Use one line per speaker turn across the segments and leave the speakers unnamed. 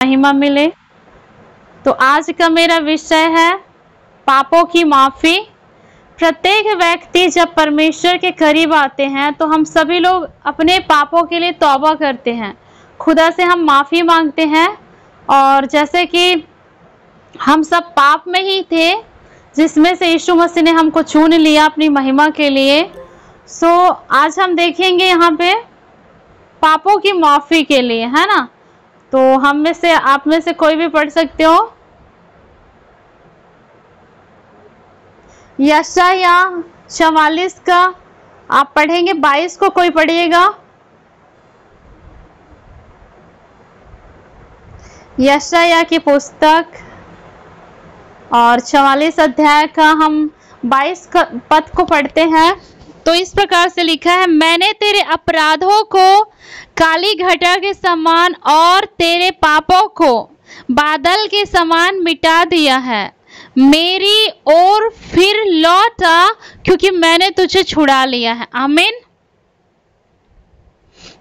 महिमा मिले। तो आज का मेरा विषय है पापों की माफ़ी। प्रत्येक व्यक्ति जब परमेश्वर के करीब आते हैं तो हम सभी लोग अपने पापों के लिए तौबा करते हैं, खुदा से हम माफ़ी मांगते हैं। और जैसे कि हम सब पाप में ही थे, जिसमें से यीशु मसीह ने हमको चुन लिया अपनी महिमा के लिए। आज हम देखेंगे यहाँ पे पापों की माफ़ी के लिए, है ना। तो हम में से, आप में से कोई भी पढ़ सकते हो। यशाया 44 का आप पढ़ेंगे, 22 को कोई पढ़िएगा। यशाया की पुस्तक और 44 अध्याय का हम 22 पद को पढ़ते हैं। तो इस प्रकार से लिखा है, मैंने तेरे अपराधों को काली घटा के समान और तेरे पापों को बादल के समान मिटा दिया है। मेरी ओर फिर लौट आ, क्योंकि मैंने तुझे छुड़ा लिया है। आमीन।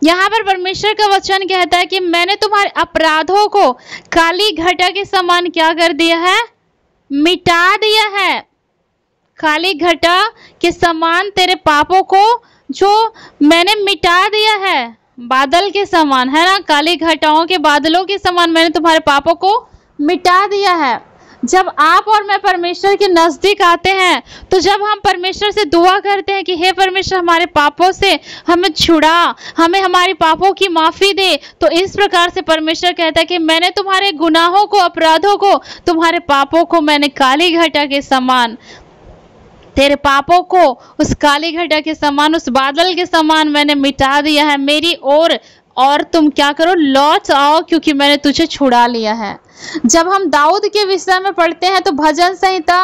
यहाँ पर परमेश्वर का वचन कहता है कि मैंने तुम्हारे अपराधों को काली घटा के समान क्या कर दिया है? मिटा दिया है। काली घटा के समान तेरे पापों को जो मैंने मिटा दिया है, बादल के समान, है ना। काली घटाओं के बादलों के समान मैंने तुम्हारे पापों को मिटा दिया है। जब आप और मैं परमेश्वर के नजदीक आते हैं, तो जब हम परमेश्वर से दुआ करते हैं कि हे परमेश्वर हमारे पापों से हमें छुड़ा, हमें हमारे पापों की माफ़ी दे, तो इस प्रकार से परमेश्वर कहता है कि मैंने तुम्हारे गुनाहों को, अपराधों को, तुम्हारे पापों को मैंने काली घटा के समान, तेरे पापों को उस काली घटा के समान, उस बादल के समान मैंने मिटा दिया है। मेरी ओर और तुम क्या करो? लौट आओ, क्योंकि मैंने तुझे छुड़ा लिया है। जब हम दाऊद के विषय में पढ़ते हैं तो भजन संहिता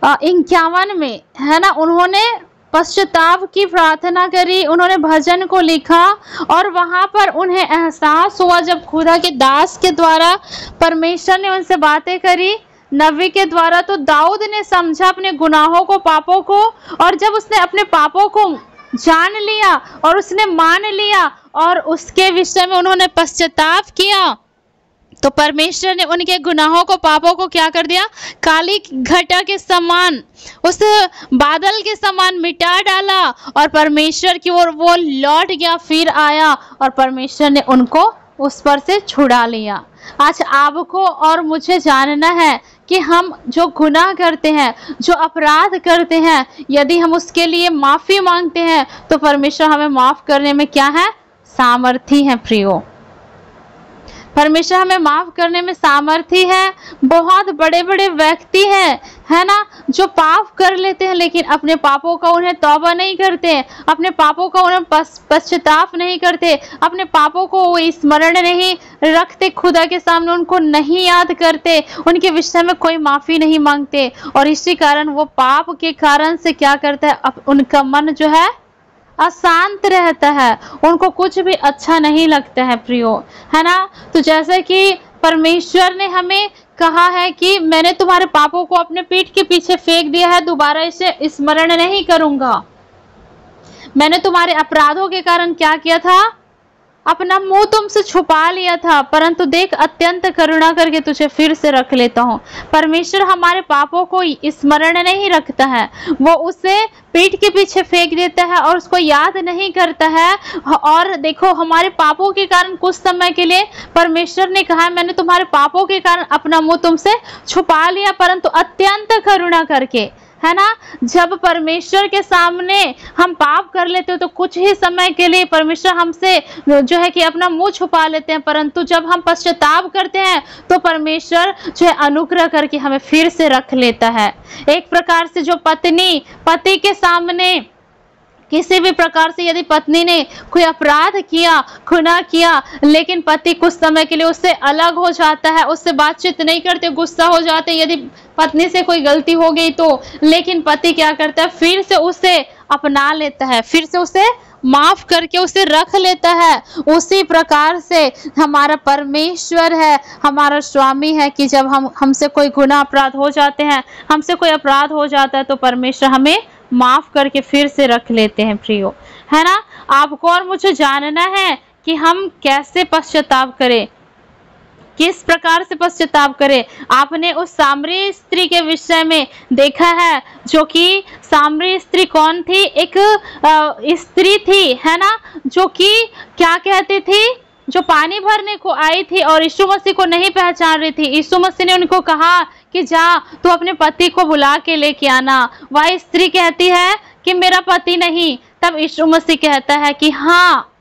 51 में, है ना, उन्होंने पश्चाताप की प्रार्थना करी, उन्होंने भजन को लिखा और वहां पर उन्हें एहसास हुआ जब खुदा के दास के द्वारा परमेश्वर ने उनसे बातें करी, नबी के द्वारा, तो दाऊद ने समझा अपने गुनाहों को, पापों को। और जब उसने अपने पापों को जान लिया और उसने मान लिया और उसके विषय में उन्होंने पश्चाताप किया, तो परमेश्वर ने उनके गुनाहों को, पापों को क्या कर दिया? काली घटा के समान, उस बादल के समान मिटा डाला और परमेश्वर की ओर वो लौट गया, फिर आया और परमेश्वर ने उनको उस पर से छुड़ा लिया। आज आपको और मुझे जानना है कि हम जो गुनाह करते हैं, जो अपराध करते हैं, यदि हम उसके लिए माफ़ी मांगते हैं तो परमेश्वर हमें माफ़ करने में क्या है? सामर्थी है। प्रियो, परमेश्वर हमें माफ करने में सामर्थी है। बहुत बड़े बड़े व्यक्ति हैं, है ना, जो पाप कर लेते हैं लेकिन अपने पापों का उन्हें तौबा नहीं करते, अपने पापों का उन्हें पश्चाताप नहीं करते, अपने पापों को वो स्मरण नहीं रखते, खुदा के सामने उनको नहीं याद करते, उनके विषय में कोई माफ़ी नहीं मांगते। और इसी कारण वो पाप के कारण से क्या करता है? उनका मन जो है अशांत रहता है, उनको कुछ भी अच्छा नहीं लगता है। प्रियो, है ना। तो जैसे कि परमेश्वर ने हमें कहा है कि मैंने तुम्हारे पापों को अपने पीठ के पीछे फेंक दिया है, दोबारा इसे स्मरण नहीं करूंगा। मैंने तुम्हारे अपराधों के कारण क्या किया था? अपना मुंह तुमसे छुपा लिया था, परंतु देख अत्यंत करुणा करके तुझे फिर से रख लेता हूँ। परमेश्वर हमारे पापों को स्मरण नहीं रखता है, वो उसे पीठ के पीछे फेंक देता है और उसको याद नहीं करता है। और देखो, हमारे पापों के कारण कुछ समय के लिए परमेश्वर ने कहा मैंने तुम्हारे पापों के कारण अपना मुंह तुमसे छुपा लिया, परंतु अत्यंत करुणा करके, है ना। जब परमेश्वर के सामने हम पाप कर लेते हो तो कुछ ही समय के लिए परमेश्वर हमसे जो है कि अपना मुंह छुपा लेते हैं, परंतु जब हम पश्चाताप करते हैं तो परमेश्वर जो है अनुग्रह करके हमें फिर से रख लेता है। एक प्रकार से जो पत्नी पति के सामने किसी भी प्रकार से यदि पत्नी ने कोई अपराध किया, गुनाह किया, लेकिन पति कुछ समय के लिए उससे अलग हो जाता है, उससे बातचीत नहीं करते, गुस्सा हो जाते यदि पत्नी से कोई गलती हो गई तो, लेकिन पति क्या करता है? फिर से उसे अपना लेता है, फिर से उसे माफ करके उसे रख लेता है। उसी प्रकार से हमारा परमेश्वर है, हमारा स्वामी है कि जब हमसे कोई गुनाह अपराध हो जाते हैं, हमसे कोई अपराध हो जाता है तो परमेश्वर हमें माफ करके फिर से रख लेते हैं। प्रियो, है ना। आपको और मुझे जानना है कि हम कैसे पश्चाताप करें। किस प्रकार से पश्चाताप करे। आपने उस सामरी स्त्री के विषय में देखा है, जो कि सामरी स्त्री कौन थी? एक स्त्री थी, है ना, जो कि क्या कहती थी, जो पानी भरने को आई थी और यीशु मसीह को नहीं पहचान रही थी। यीशु मसीह ने उनको कहा कि जा तू अपने पति को बुला के लेके आना। वह स्त्री कहती है कि मेरा पति नहीं। तब यीशु मसीह कहता है कि हाँ,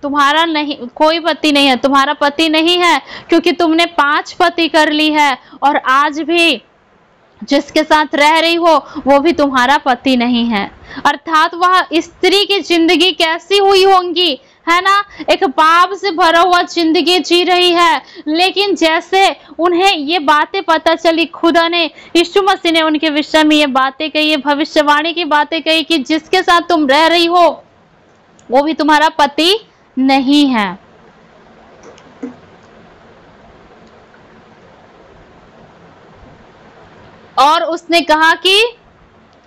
तुम्हारा नहीं, कोई पति नहीं है, तुम्हारा पति नहीं है, क्योंकि तुमने 5 पति कर ली है और आज भी जिसके साथ रह रही हो वो भी तुम्हारा पति नहीं है। अर्थात वह स्त्री की जिंदगी कैसी हुई होंगी, है ना, एक पाप से भरा हुआ जिंदगी जी रही है। लेकिन जैसे उन्हें ये बातें पता चली, खुदा ने, यीशु मसीह ने उनके विषय में ये बातें कही, ये भविष्यवाणी की बातें कही कि जिसके साथ तुम रह रही हो वो भी तुम्हारा पति नहीं है। और उसने कहा कि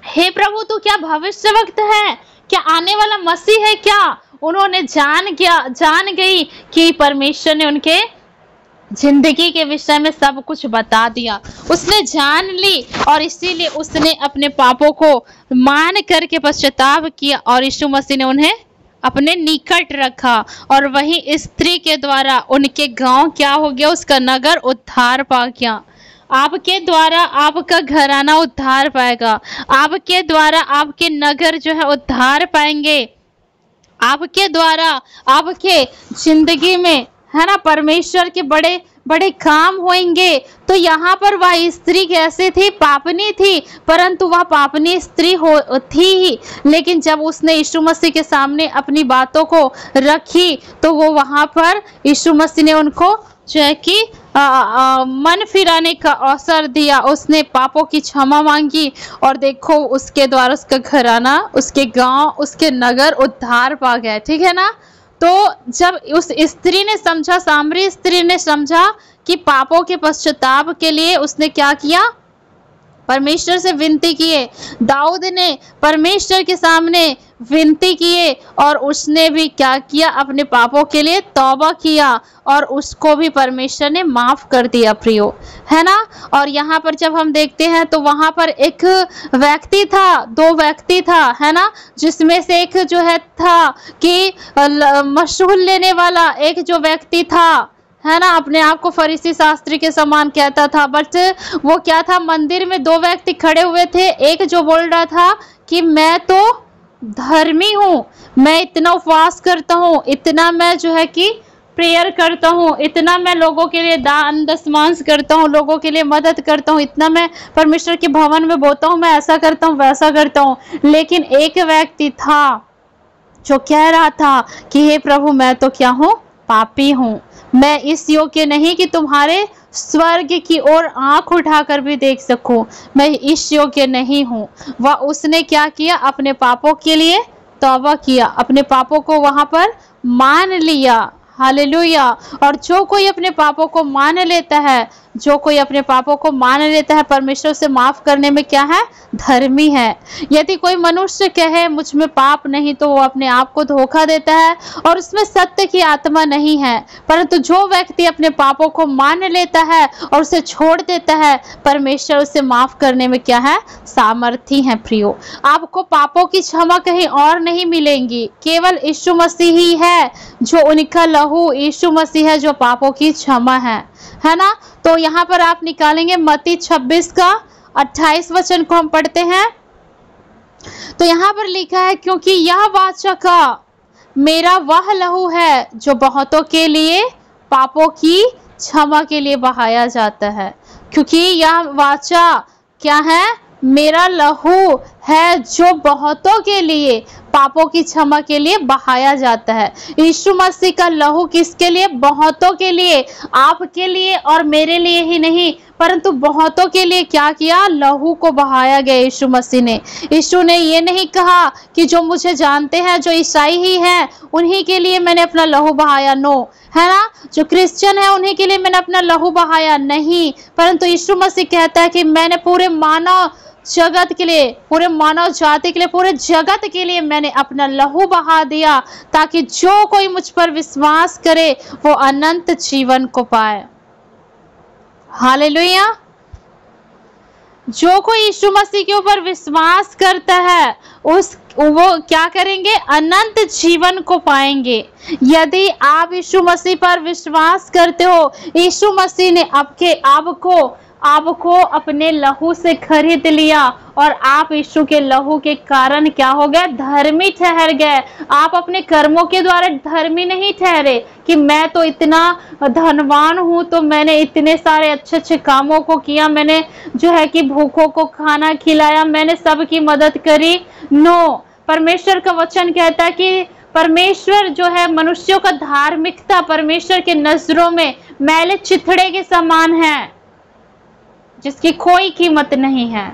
हे प्रभु, तू क्या भविष्यवक्ता है? क्या आने वाला मसीह है क्या? उन्होंने जान गई कि परमेश्वर ने उनके जिंदगी के विषय में सब कुछ बता दिया। उसने जान ली और इसीलिए उसने अपने पापों को मान करके पश्चाताप किया और यीशु मसीह ने उन्हें अपने निकट रखा। और वही स्त्री के द्वारा उनके गांव क्या हो गया, उसका नगर उद्धार पा गया। आपके द्वारा आपका घराना उद्धार पाएगा, आपके द्वारा आपके नगर जो है उद्धार पाएंगे, आपके द्वारा आपके जिंदगी में, है ना, परमेश्वर के बड़े बड़े काम होंगे। तो यहाँ पर वह स्त्री कैसे थी? पापनी थी, परंतु वह पापनी स्त्री थी ही, लेकिन जब उसने यीशु मसीह के सामने अपनी बातों को रखी तो वो वहाँ पर यीशु मसीह ने उनको जो है कि मन फिराने का अवसर दिया। उसने पापों की क्षमा मांगी और देखो उसके द्वारा उसका घराना, उसके गांव, उसके नगर उद्धार पा गए। ठीक है ना। तो जब उस स्त्री ने समझा, सामरी स्त्री ने समझा कि पापों के पश्चाताप के लिए उसने क्या किया, परमेश्वर से विनती किए। दाऊद ने परमेश्वर के सामने विनती किए और उसने भी क्या किया, अपने पापों के लिए तौबा किया और उसको भी परमेश्वर ने माफ कर दिया, प्रियो, है ना। और यहाँ पर जब हम देखते हैं तो वहां पर एक व्यक्ति था, 2 व्यक्ति था, है ना, जिसमें से एक जो है था कि मशहूर लेने वाला एक जो व्यक्ति था, है ना, अपने आप को फरीसी शास्त्री के समान कहता था, बट वो क्या था, मंदिर में 2 व्यक्ति खड़े हुए थे। एक जो बोल रहा था कि मैं तो धर्मी हूँ, मैं इतना उपवास करता हूँ, इतना मैं जो है कि प्रेयर करता हूँ, इतना मैं लोगों के लिए दान दशमांश करता हूँ, लोगों के लिए मदद करता हूँ, इतना मैं परमेश्वर के भवन में बोता हूँ, मैं ऐसा करता हूँ, वैसा करता हूँ। लेकिन एक व्यक्ति था जो कह रहा था कि हे प्रभु, मैं तो क्या हूँ, पापी हूँ, मैं इस योग्य नहीं कि तुम्हारे स्वर्ग की ओर आंख उठाकर भी देख सकूं, मैं इस योग्य नहीं हूं। वह उसने क्या किया, अपने पापों के लिए तौबा किया, अपने पापों को वहां पर मान लिया। हालेलुया। और जो कोई अपने पापों को मान लेता है, जो कोई अपने पापों को मान लेता है, परमेश्वर से माफ करने में क्या है, धर्मी है। यदि कोई मनुष्य कहे मुझ में पाप नहीं, तो वो अपने आप को धोखा देता है और उसमें सत्य की आत्मा नहीं है। परंतु जो व्यक्ति अपने पापों को मान लेता है और उसे छोड़ देता है, परमेश्वर उसे माफ करने में क्या है, सामर्थी है। प्रियो, आपको पापों की क्षमा कहीं और नहीं मिलेंगी, केवल यीशु मसीह ही है, जो उनका लहू यीशु मसीह है जो पापों की क्षमा है ना। तो यहाँ पर आप निकालेंगे मत्ती 26 का 28 वचन को हम पढ़ते हैं। तो यहाँ पर लिखा है, क्योंकि यह वाचा का मेरा वह लहू है जो बहुतों के लिए पापों की क्षमा के लिए बहाया जाता है। क्योंकि यह वाचा क्या है, मेरा लहू है जो बहुतों के लिए पापों की क्षमा के लिए बहाया जाता है। यीशु मसीह का लहू किसके लिए, बहुतों के लिए, आपके लिए और मेरे लिए ही नहीं, परंतु बहुतों के लिए क्या किया, लहू को बहाया गया यीशु मसीह ने। यीशु ने ये नहीं कहा कि जो मुझे जानते हैं, जो ईसाई ही हैं, उन्हीं के लिए मैंने अपना लहू बहाया, नो, है ना, जो क्रिश्चियन है उन्हीं के लिए मैंने अपना लहू बहाया, नहीं, परंतु यीशु मसीह कहता है कि मैंने पूरे मानव जगत के लिए, पूरे मानव जाति के लिए, पूरे जगत के लिए मैंने अपना लहू बहा दिया, ताकि जो कोई मुझ पर विश्वास करे वो अनंत जीवन को पाए। हालेलुया। जो कोई यीशु मसीह के ऊपर विश्वास करता है वो क्या करेंगे? अनंत जीवन को पाएंगे। यदि आप यीशु मसीह पर विश्वास करते हो, यीशु मसीह ने आपको अपने लहू से खरीद लिया और आप यीशु के लहू के कारण क्या हो गए? धर्मी ठहर गए। आप अपने कर्मों के द्वारा धर्मी नहीं ठहरे कि मैं तो इतना धनवान हूं तो मैंने इतने सारे अच्छे अच्छे कामों को किया, मैंने जो है कि भूखों को खाना खिलाया, मैंने सबकी मदद करी। नो, परमेश्वर का वचन कहता है कि परमेश्वर जो है मनुष्यों का धार्मिकता परमेश्वर के नजरों में मैले चिथड़े के समान है, जिसकी कोई कीमत नहीं है,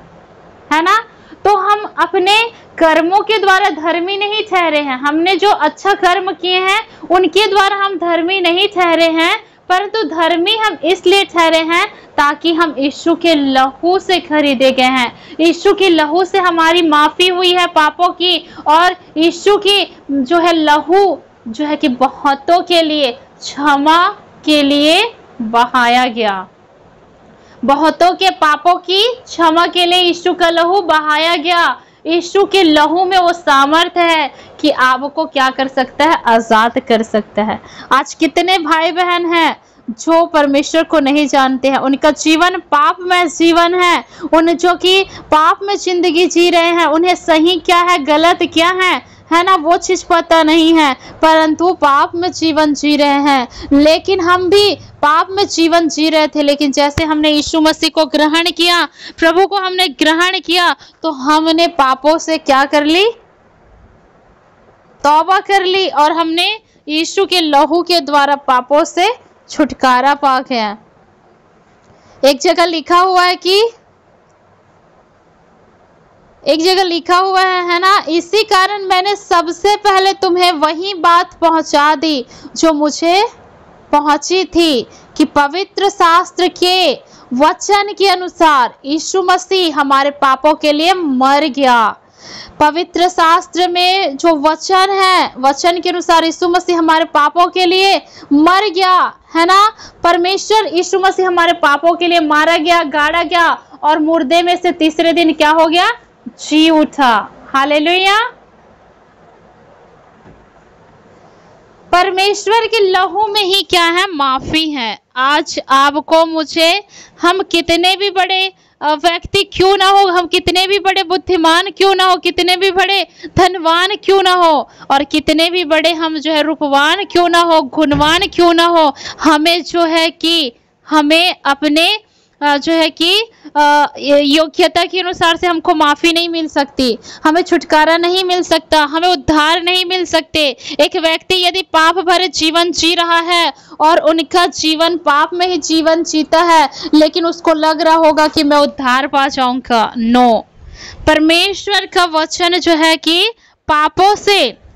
है ना। तो हम अपने कर्मों के द्वारा धर्मी नहीं ठहरे हैं। हमने जो अच्छा कर्म किए हैं उनके द्वारा हम धर्मी नहीं ठहरे हैं, परंतु धर्मी हम इसलिए ठहरे हैं ताकि हम यीशु के लहू से खरीदे गए हैं। यीशु के लहू से हमारी माफी हुई है पापों की, और यीशु की जो है लहू जो है कि बहुतों के लिए क्षमा के लिए बहाया गया। बहुतों के पापों की क्षमा के लिए यीशु का लहू बहाया गया। यीशु के लहू में वो सामर्थ है कि आपको क्या कर सकता है? आजाद कर सकता है। आज कितने भाई बहन हैं जो परमेश्वर को नहीं जानते हैं, उनका जीवन पाप में जीवन है, उन जो कि पाप में जिंदगी जी रहे हैं, उन्हें सही क्या है गलत क्या है ना, वो चीज पता नहीं है, परंतु पाप में जीवन जी रहे हैं। लेकिन हम भी पाप में जीवन जी रहे थे, लेकिन जैसे हमने यीशु मसीह को ग्रहण किया, प्रभु को हमने ग्रहण किया, तो हमने पापों से क्या कर ली? तौबा कर ली, और हमने यीशु के लहू के द्वारा पापों से छुटकारा पा गया। एक जगह लिखा हुआ है ना, इसी कारण मैंने सबसे पहले तुम्हें वही बात पहुंचा दी जो मुझे पहुंची थी, कि पवित्र शास्त्र के वचन के अनुसार यीशु मसीह हमारे पापों के लिए मर गया। पवित्र शास्त्र में जो वचन है, वचन के अनुसार यीशु मसीह हमारे पापों के लिए मर गया, है ना। परमेश्वर यीशु मसीह हमारे पापों के लिए मारा गया, गाड़ा गया, और मुर्दे में से तीसरे दिन क्या हो गया? जी उठा। हालेलुया। परमेश्वर के लहू में ही क्या है? माफी है। आज आपको मुझे, हम कितने भी बड़े व्यक्ति क्यों ना हो, हम कितने भी बड़े बुद्धिमान क्यों ना हो, कितने भी बड़े धनवान क्यों ना हो, और कितने भी बड़े हम जो है रूपवान क्यों ना हो, गुणवान क्यों ना हो, हमें जो है कि हमें अपने जो है कि योग्यता के अनुसार से हमको माफी नहीं मिल सकती, हमें छुटकारा नहीं मिल सकता, हमें उद्धार नहीं मिल सकते। एक व्यक्ति यदि पाप भरे जीवन जी रहा है और उनका जीवन पाप में ही जीवन जीता है, लेकिन उसको लग रहा होगा कि मैं उद्धार पा जाऊंगा, नो। परमेश्वर का वचन जो है कि पापों से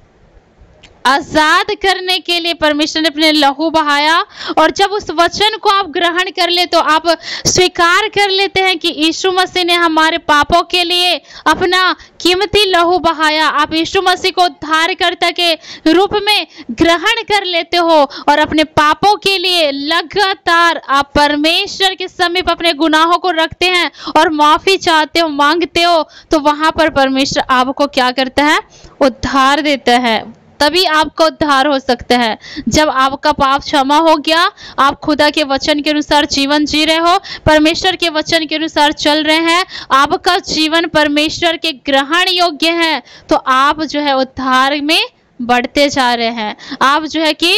आजाद करने के लिए परमेश्वर ने अपने लहू बहाया, और जब उस वचन को आप ग्रहण कर ले, तो आप स्वीकार कर लेते हैं कि यीशु मसीह ने हमारे पापों के लिए अपना कीमती लहू बहाया। आप यीशु मसीह को उद्धारकर्ता के रूप में ग्रहण कर लेते हो, और अपने पापों के लिए लगातार आप परमेश्वर के समीप अपने गुनाहों को रखते हैं और माफी चाहते हो, मांगते हो, तो वहां पर परमेश्वर आपको क्या करता है? उद्धार देता है। तभी आपका उद्धार हो सकता है। जब आपका पाप क्षमा हो गया, आप खुदा के वचन के अनुसार जीवन जी रहे हो, परमेश्वर के वचन के अनुसार चल रहे हैं, आपका जीवन परमेश्वर के ग्रहण योग्य है, तो आप जो है उद्धार में बढ़ते जा रहे हैं। आप जो है कि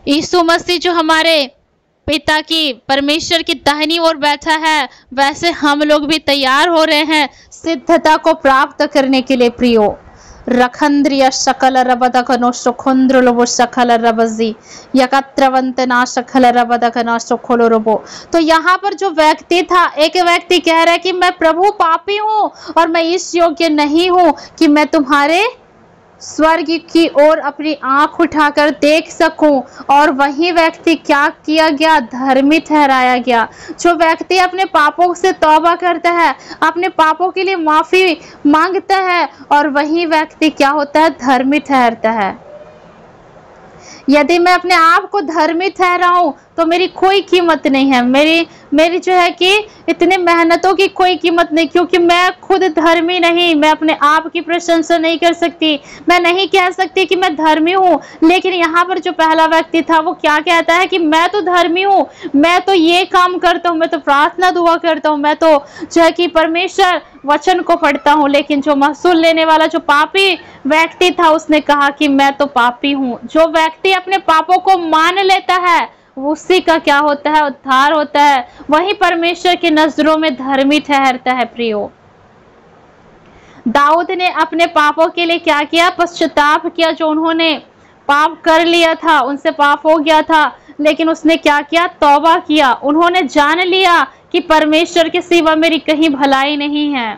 यीशु मसीह जो हमारे पिता की, परमेश्वर की दाहिनी ओर बैठा है, वैसे हम लोग भी तैयार हो रहे हैं सिद्धता को प्राप्त करने के लिए। प्रियो रखंद्रिय शकल रबदकनो सुखंद्र लोबो शकल रबजी यकत्रवंतना शकल रबदकना सुखोलो रोबो। तो यहाँ पर जो व्यक्ति था, एक व्यक्ति कह रहा है कि मैं प्रभु पापी हूँ और मैं इस योग्य नहीं हूँ कि मैं तुम्हारे स्वर्ग की ओर अपनी आंख उठाकर देख सकूं, और वही व्यक्ति क्या किया गया? धर्मी ठहराया गया। जो व्यक्ति अपने पापों से तौबा करता है, अपने पापों के लिए माफी मांगता है, और वही व्यक्ति क्या होता है? धर्मी ठहरता है। यदि मैं अपने आप को धर्मी ठहराऊं तो मेरी कोई कीमत नहीं है, मेरी जो है कि इतनी मेहनतों की कोई कीमत नहीं, क्योंकि मैं खुद धर्मी नहीं। मैं अपने आप की प्रशंसा नहीं कर सकती, मैं नहीं कह सकती कि मैं धर्मी हूँ। लेकिन यहाँ पर जो पहला व्यक्ति था वो क्या कहता है कि मैं तो धर्मी हूँ, मैं तो ये काम करता हूँ, मैं तो प्रार्थना दुआ करता हूँ, मैं तो जो है कि परमेश्वर वचन को पढ़ता हूँ। लेकिन जो महसूल लेने वाला जो पापी व्यक्ति था उसने कहा कि मैं तो पापी हूँ। जो व्यक्ति अपने पापों को मान लेता है उसी का क्या होता है? उद्धार होता है। वही परमेश्वर की नजरों में धर्मी ठहरता है। प्रियो, दाऊद ने अपने पापों के लिए क्या किया? पश्चाताप किया। जो उन्होंने पाप कर लिया था, उनसे पाप हो गया था, लेकिन उसने क्या किया? तौबा किया। उन्होंने जान लिया कि परमेश्वर के सिवा मेरी कहीं भलाई नहीं है।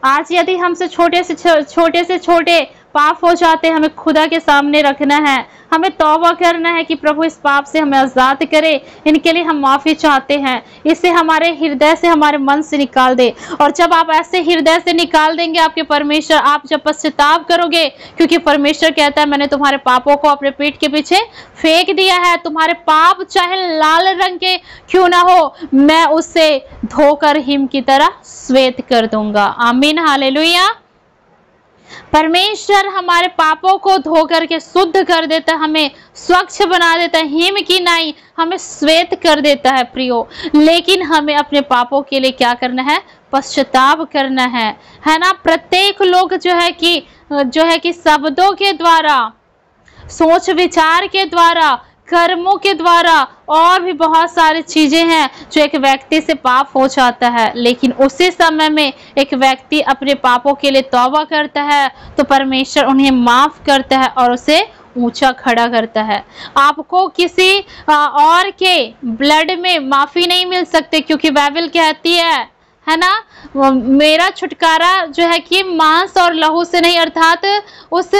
आज यदि हमसे छोटे से छोटे पाप हो जाते, हमें खुदा के सामने रखना है, हमें तौबा करना है कि प्रभु इस पाप से हमें आजाद करे, इनके लिए हम माफी चाहते हैं, इसे हमारे हृदय से, हमारे मन से निकाल दे। और जब आप ऐसे हृदय से निकाल देंगे आपके परमेश्वर, आप जब पश्चाताप करोगे, क्योंकि परमेश्वर कहता है मैंने तुम्हारे पापों को अपने पीठ के पीछे फेंक दिया है, तुम्हारे पाप चाहे लाल रंग के क्यों ना हो, मैं उससे धोकर हिम की तरह श्वेत कर दूंगा। आमीन, हालेलुया। परमेश्वर हमारे पापों को धो करके शुद्ध कर देता है, हमें स्वच्छ बना देता है, हिम की नाई हमें श्वेत कर देता है। प्रियो, लेकिन हमें अपने पापों के लिए क्या करना है? पश्चाताप करना है ना। प्रत्येक लोग जो है कि शब्दों के द्वारा, सोच विचार के द्वारा, कर्मों के द्वारा और भी बहुत सारी चीजें हैं जो एक व्यक्ति से पाप हो जाता है। लेकिन उसी समय में एक व्यक्ति अपने पापों के लिए तौबा करता है तो परमेश्वर उन्हें माफ करता है और उसे ऊंचा खड़ा करता है। आपको किसी और के ब्लड में माफी नहीं मिल सकती, क्योंकि बाइबल कहती है ना, मेरा छुटकारा जो है कि मांस और लहू से नहीं, अर्थात उस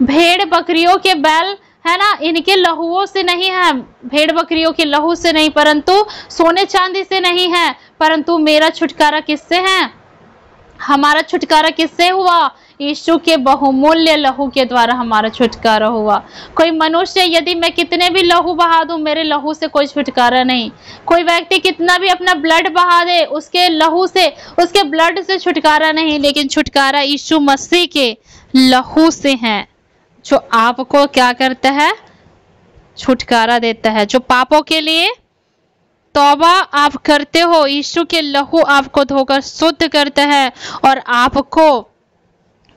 भेड़ बकरियों के बैल है ना, इनके लहूओं से नहीं है, भेड़ बकरियों के लहू से नहीं, परंतु सोने चांदी से नहीं है, परंतु मेरा छुटकारा किससे है? हमारा छुटकारा किससे हुआ? यीशु के बहुमूल्य लहू के द्वारा हमारा छुटकारा हुआ। कोई मनुष्य, यदि मैं कितने भी लहू बहा दूं, मेरे लहू से कोई छुटकारा नहीं। कोई व्यक्ति कितना भी अपना ब्लड बहा दे, उसके लहू से, उसके ब्लड से छुटकारा नहीं, लेकिन छुटकारा यीशु मसीह के लहू से है, जो आपको क्या करता है? छुटकारा देता है। जो पापों के लिए तौबा आप करते हो, यीशु के लहू आपको धोकर शुद्ध करता है और आपको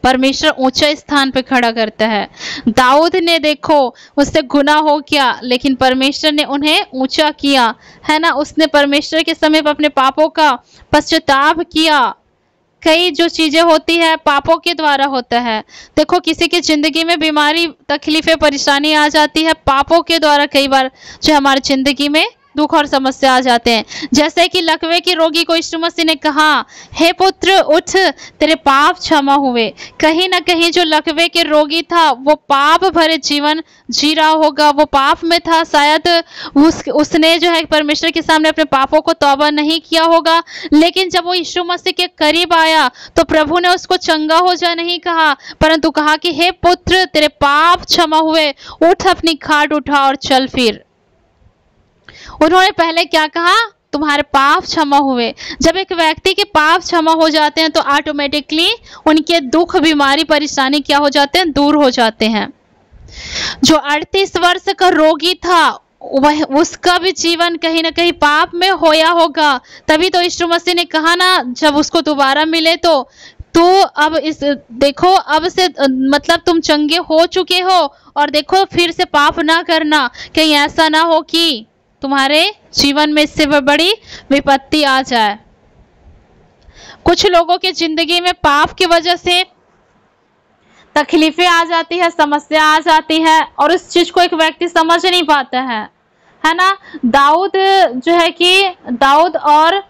परमेश्वर ऊंचे स्थान पे खड़ा करता है। दाऊद ने देखो, उससे गुनाह हो गया, लेकिन परमेश्वर ने उन्हें ऊंचा किया, है ना। उसने परमेश्वर के समीप अपने पापों का पश्चाताप किया। कई जो चीजें होती है पापों के द्वारा होता है। देखो, किसी की जिंदगी में बीमारी, तकलीफें, परेशानी आ जाती है पापों के द्वारा। कई बार जो हमारी जिंदगी में दुख और समस्या आ जाते हैं। जैसे कि लकवे की रोगी को यीशु मसीह ने कहा, हे पुत्र उठ, तेरे पाप क्षमा हुए। कहीं ना कहीं जो लकवे के रोगी था वो पाप भरे जीवन जी रहा होगा, वो पाप में था, शायद उसने जो है परमेश्वर के सामने अपने पापों को तौबा नहीं किया होगा। लेकिन जब वो यीशु मसीह के करीब आया तो प्रभु ने उसको चंगा हो जा नहीं कहा, परंतु कहा कि हे पुत्र, तेरे पाप क्षमा हुए, उठ, अपनी खाट उठा और चल फिर। उन्होंने पहले क्या कहा? तुम्हारे पाप क्षमा हुए। जब एक व्यक्ति के पाप क्षमा हो जाते हैं तो ऑटोमेटिकली उनके दुख, बीमारी, परेशानी क्या हो जाते हैं? दूर हो जाते हैं। जो 38 वर्ष का रोगी था, वह उसका भी जीवन कहीं ना कहीं पाप में होया होगा। तभी तो यीशु मसीह ने कहा ना, जब उसको दोबारा मिले तो अब इस देखो, अब से मतलब तुम चंगे हो चुके हो और देखो फिर से पाप ना करना, कहीं ऐसा ना हो कि तुम्हारे जीवन में इससे बड़ी विपत्ति आ जाए। कुछ लोगों के जिंदगी में पाप की वजह से तकलीफें आ जाती है, समस्या आ जाती है और उस चीज को एक व्यक्ति समझ नहीं पाता है ना। दाऊद जो है कि दाऊद और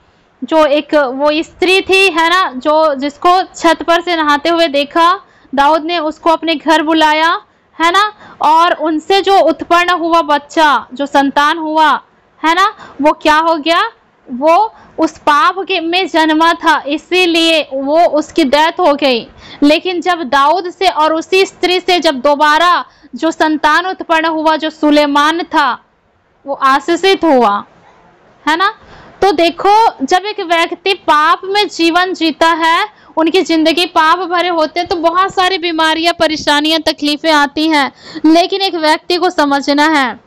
जो एक वो स्त्री थी, है ना, जो जिसको छत पर से नहाते हुए देखा दाऊद ने उसको अपने घर बुलाया, है ना, और उनसे जो उत्पन्न हुआ बच्चा, जो संतान हुआ, है ना, वो क्या हो गया, वो उस पाप के में जन्मा था, इसीलिए वो उसकी डेथ हो गई। लेकिन जब दाऊद से और उसी स्त्री से जब दोबारा जो संतान उत्पन्न हुआ, जो सुलेमान था, वो आशीषित हुआ, है ना। तो देखो, जब एक व्यक्ति पाप में जीवन जीता है, उनकी जिंदगी पाप भरे होते हैं, तो बहुत सारी बीमारियां, परेशानियां, तकलीफें आती हैं। लेकिन एक व्यक्ति को समझना है,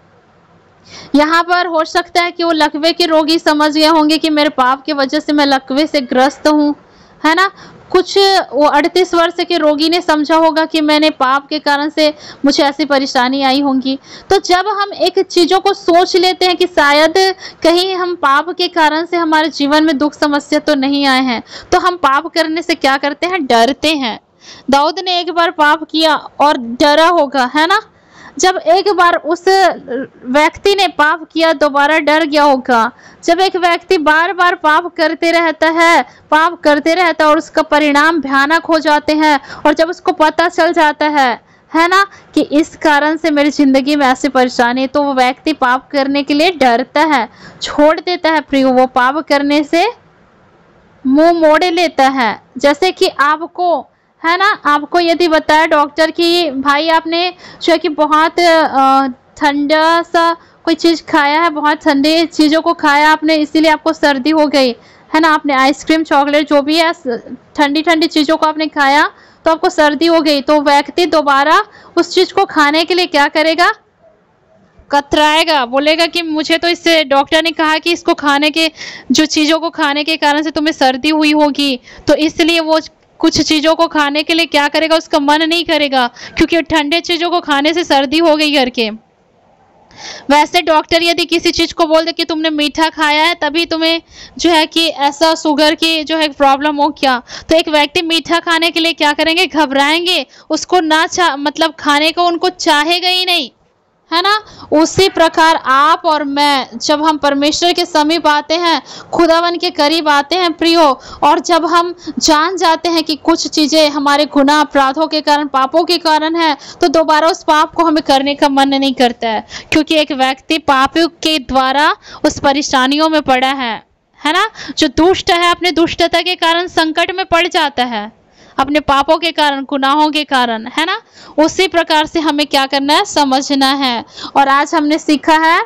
यहाँ पर हो सकता है कि वो लकवे के रोगी समझ गए होंगे कि मेरे पाप की वजह से मैं लकवे से ग्रस्त हूँ, है ना। कुछ वो 38 वर्ष के रोगी ने समझा होगा कि मैंने पाप के कारण से मुझे ऐसी परेशानी आई होंगी। तो जब हम एक चीज़ों को सोच लेते हैं कि शायद कहीं हम पाप के कारण से हमारे जीवन में दुख समस्या तो नहीं आए हैं, तो हम पाप करने से क्या करते हैं, डरते हैं। दाऊद ने एक बार पाप किया और डरा होगा, है ना। जब एक बार उस व्यक्ति ने पाप किया, दोबारा डर गया होगा। जब एक व्यक्ति बार बार पाप करते रहता है और उसका परिणाम भयानक हो जाते हैं, और जब उसको पता चल जाता है ना, कि इस कारण से मेरी जिंदगी में ऐसी परेशानी, तो वो व्यक्ति पाप करने के लिए डरता है, छोड़ देता है। प्रियो, वो पाप करने से मुंह मोड़ लेता है। जैसे कि आपको, है ना, आपको यदि बताया डॉक्टर कि भाई आपने जो है कि बहुत ठंडा सा कोई चीज़ खाया है, बहुत ठंडी चीज़ों को खाया आपने, इसीलिए आपको सर्दी हो गई, है ना, आपने आइसक्रीम, चॉकलेट, जो भी है ठंडी ठंडी चीज़ों को आपने खाया तो आपको सर्दी हो गई, तो व्यक्ति दोबारा उस चीज़ को खाने के लिए क्या करेगा, कतराएगा, बोलेगा कि मुझे तो इससे डॉक्टर ने कहा कि इसको खाने के, जो चीज़ों को खाने के कारण से तुम्हें सर्दी हुई होगी, तो इसलिए वो कुछ चीज़ों को खाने के लिए क्या करेगा, उसका मन नहीं करेगा, क्योंकि ठंडे चीज़ों को खाने से सर्दी हो गई करके। वैसे डॉक्टर यदि किसी चीज़ को बोल दे कि तुमने मीठा खाया है तभी तुम्हें जो है कि ऐसा शुगर की जो है प्रॉब्लम हो क्या, तो एक व्यक्ति मीठा खाने के लिए क्या करेंगे, घबराएंगे, उसको ना मतलब खाने को उनको चाहेगा ही नहीं, है ना। उसी प्रकार आप और मैं, जब हम परमेश्वर के समीप आते हैं, खुदावन के करीब आते हैं प्रियो, और जब हम जान जाते हैं कि कुछ चीज़ें हमारे गुनाह, अपराधों के कारण, पापों के कारण है, तो दोबारा उस पाप को हमें करने का मन नहीं करता है, क्योंकि एक व्यक्ति पापों के द्वारा उस परेशानियों में पड़ा है ना। जो दुष्ट है, अपने दुष्टता के कारण संकट में पड़ जाता है, अपने पापों के कारण, गुनाहों के कारण, है ना। उसी प्रकार से हमें क्या करना है, समझना है। और आज हमने सीखा है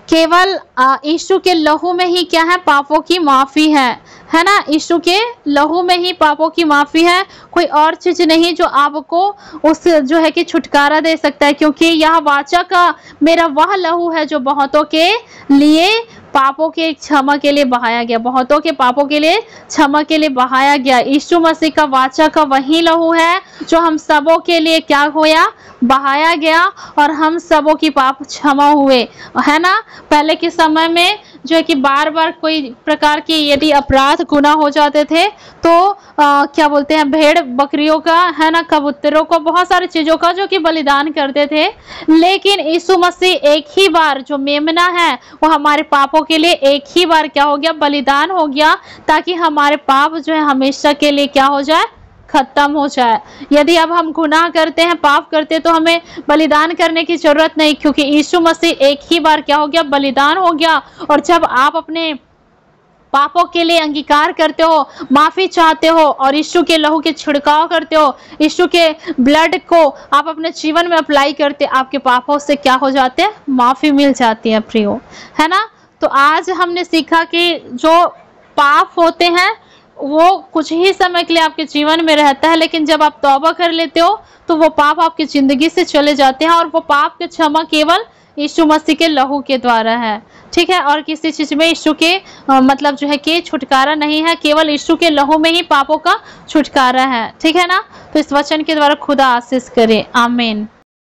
केवल यीशु के लहू में ही क्या है, पापों की माफ़ी है ना। यीशु के लहू में ही पापों की माफ़ी है, कोई और चीज़ नहीं जो आपको उस जो है कि छुटकारा दे सकता है, क्योंकि यह वाचा का मेरा वह लहू है जो बहुतों के लिए पापों के क्षमा के लिए बहाया गया, बहुतों के पापों के लिए क्षमा के लिए बहाया गया। यीशु मसीह का वाचा का वही लहू है जो हम सबों के लिए क्या होया, बहाया गया, और हम सबों की पाप क्षमा हुए, है ना। पहले के समय में जो है कि बार बार कोई प्रकार की यदि अपराध गुनाह हो जाते थे, तो क्या बोलते हैं, भेड़ बकरियों का, है ना, कबूतरों को, बहुत सारी चीज़ों का जो कि बलिदान करते थे। लेकिन यीशु मसीह एक ही बार, जो मेमना है, वो हमारे पापों के लिए एक ही बार क्या हो गया, बलिदान हो गया, ताकि हमारे पाप जो है हमेशा के लिए क्या हो जाए, खत्म हो जाए। यदि अब हम गुनाह करते हैं, पाप करते हैं, तो हमें बलिदान करने की जरूरत नहीं, क्योंकि यीशु मसीह एक ही बार क्या हो गया, बलिदान हो गया। और जब आप अपने पापों के लिए अंगीकार करते हो, माफी चाहते हो, और यीशु के लहू के छिड़काव करते हो, यीशु के ब्लड को आप अपने जीवन में अप्लाई करते, आपके पापों से क्या हो जाते हैं, माफी मिल जाती है प्रियो, है ना। तो आज हमने सीखा कि जो पाप होते हैं वो कुछ ही समय के लिए आपके जीवन में रहता है, लेकिन जब आप तौबा कर लेते हो तो वो पाप आपकी जिंदगी से चले जाते हैं, और वो पाप की क्षमा केवल यीशु मसीह के लहू के द्वारा है, ठीक है। और किसी चीज में यीशु के मतलब जो है कि छुटकारा नहीं है, केवल यीशु के लहू में ही पापों का छुटकारा है, ठीक है ना। तो इस वचन के द्वारा खुदा आशीष करे, आमीन।